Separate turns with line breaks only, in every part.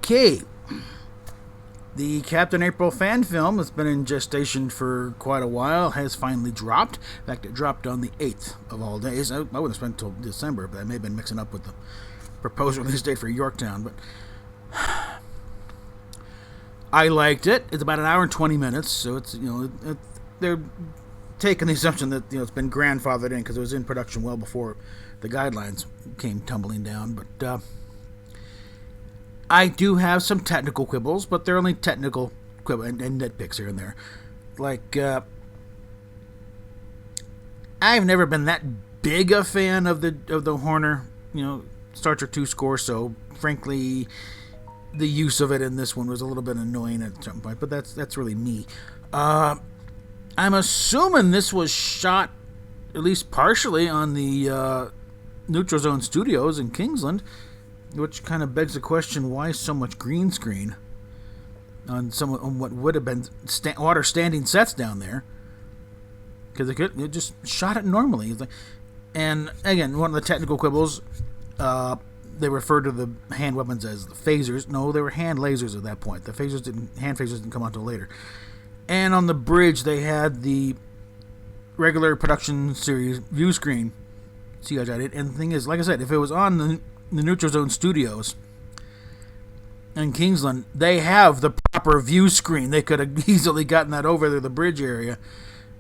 Okay. The Captain April fan film that's been in gestation for quite a while has finally dropped. In fact, it dropped on the 8th of all days. I wouldn't have spent until December, but I may have been mixing up with the proposed release date for Yorktown. But I liked it. It's about an hour and 20 minutes, so it's, they're taking the assumption that, it's been grandfathered in because it was in production well before the guidelines came tumbling down. But I do have some technical quibbles, but they're only technical quibbles and nitpicks here and there. Like, I've never been that big a fan of the Horner, Star Trek 2 score, so frankly, the use of it in this one was a little bit annoying at some point, but that's really me. I'm assuming this was shot, at least partially, on the Neutral Zone Studios in Kingsland, which kind of begs the question, why so much green screen on what would have been water standing sets down there? Because they just shot it normally. And again, one of the technical quibbles, they referred to the hand weapons as the phasers. No, they were hand lasers at that point. The hand phasers didn't come out until later. And on the bridge, they had the regular production series view screen. CGI'd. And the thing is, like I said, if it was on the Neutral Zone Studios in Kingsland, they have the proper view screen. They could have easily gotten that over to the bridge area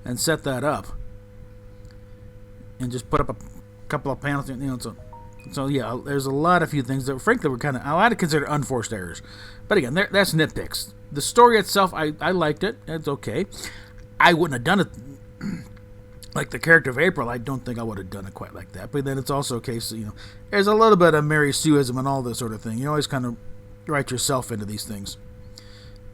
and set that up and just put up a couple of panels. So yeah, there's a lot of few things that frankly were kind of, I'd consider unforced errors. But again, that's nitpicks. The story itself, I liked it. It's okay. I wouldn't have done it like the character of April. I don't think I would have done it quite like that. But then it's also a case, there's a little bit of Mary Sueism and all this sort of thing. You always kind of write yourself into these things.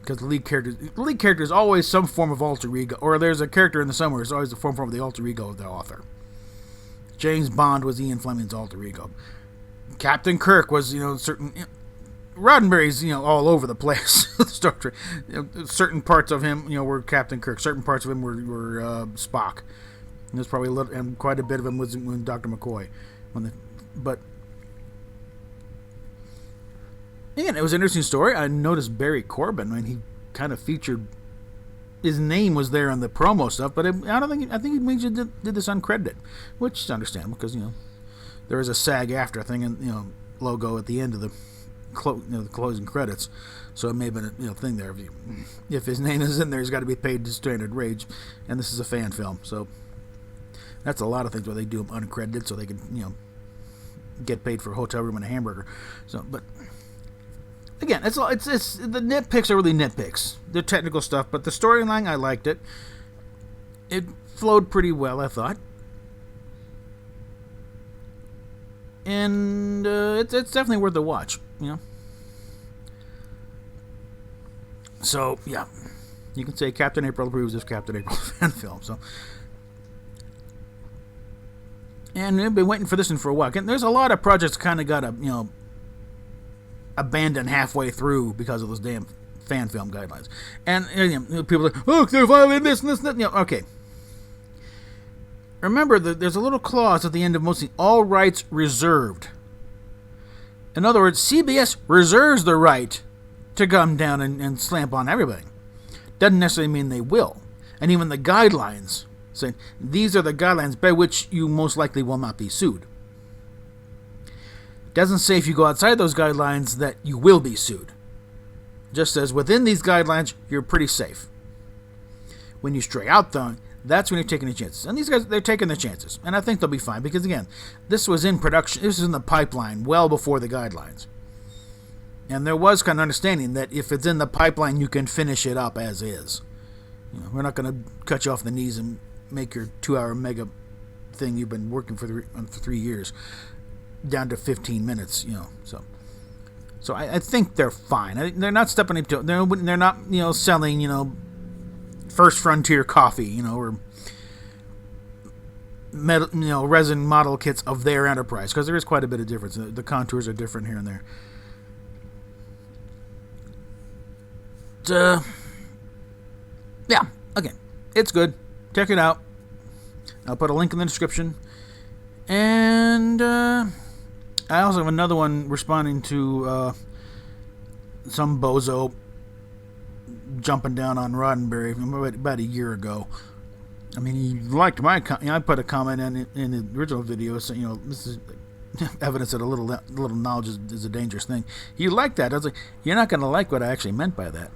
Because the lead character is always some form of alter ego. Or there's a character in the somewhere is always the form of the alter ego of the author. James Bond was Ian Fleming's alter ego. Captain Kirk was, certain... Roddenberry's, all over the place. Star Trek. Certain parts of him, were Captain Kirk. Certain parts of him were Spock. And there's probably and quite a bit of him was when Dr. McCoy. But again, it was an interesting story. I noticed Barry Corbin. He kind of featured. His name was there on the promo stuff, but I think he did this uncredited, which is understandable because there is a SAG-AFTRA thing and logo at the end of the closing credits, so it may have been a thing there. If his name is in there, he's got to be paid to standard wage, and this is a fan film, so that's a lot of things where they do them uncredited so they can get paid for a hotel room and a hamburger. So, but again, it's the nitpicks are really nitpicks. The technical stuff, but the storyline, I liked it. It flowed pretty well, I thought. And it's definitely worth a watch, So, yeah. You can say Captain April approves of Captain April fan film. So, and we've been waiting for this one for a while. And there's a lot of projects kind of got abandoned halfway through because of those damn fan film guidelines. And people are like, oh, they're violating this and this and that. Okay. Remember that there's a little clause at the end of mostly all rights reserved. In other words, CBS reserves the right to come down and slamp on everybody. Doesn't necessarily mean they will. And even the guidelines say these are the guidelines by which you most likely will not be sued. Doesn't say if you go outside those guidelines that you will be sued. Just says within these guidelines you're pretty safe. When you stray out though, that's when you're taking the chances. And these guys, they're taking the chances. And I think they'll be fine. Because, again, this was in production. This was in the pipeline well before the guidelines. And there was kind of understanding that if it's in the pipeline, you can finish it up as is. We're not going to cut you off the knees and make your 2-hour mega thing you've been working for 3 years down to 15 minutes, So I think they're fine. They're not stepping into it. They're not, selling, First Frontier coffee, or metal, resin model kits of their enterprise, because there is quite a bit of difference. The contours are different here and there. Yeah, again, it's good. Check it out. I'll put a link in the description. And I also have another one responding to some bozo jumping down on Roddenberry about a year ago. I mean, he liked my I put a comment in the original video saying, this is evidence that a little knowledge is a dangerous thing. He liked that. I was like, you're not going to like what I actually meant by that.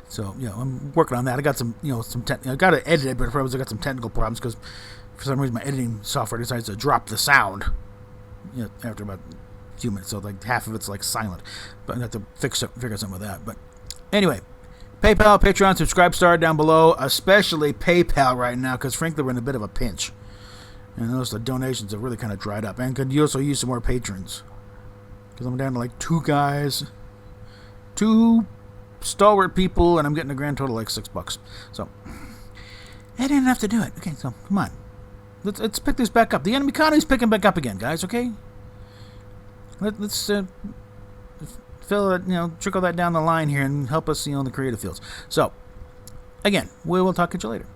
So, I'm working on that. I got some, I got to edit it, but I got some technical problems because for some reason my editing software decides to drop the sound after about a few minutes. So, like, half of it's, like, silent. But I have to figure something with that. But anyway, PayPal, Patreon, Subscribe Star down below, especially PayPal right now because, frankly, we're in a bit of a pinch. And notice the donations have really kind of dried up. And could you also use some more patrons? Because I'm down to, like, 2 guys. 2 stalwart people, and I'm getting a grand total of like $6. So I didn't have to do it. Okay, so come on, let's pick this back up. The enemy economy's picking back up again, guys. Okay, let's fill it, trickle that down the line here and help us, in the creative fields. So again, we will talk to you later.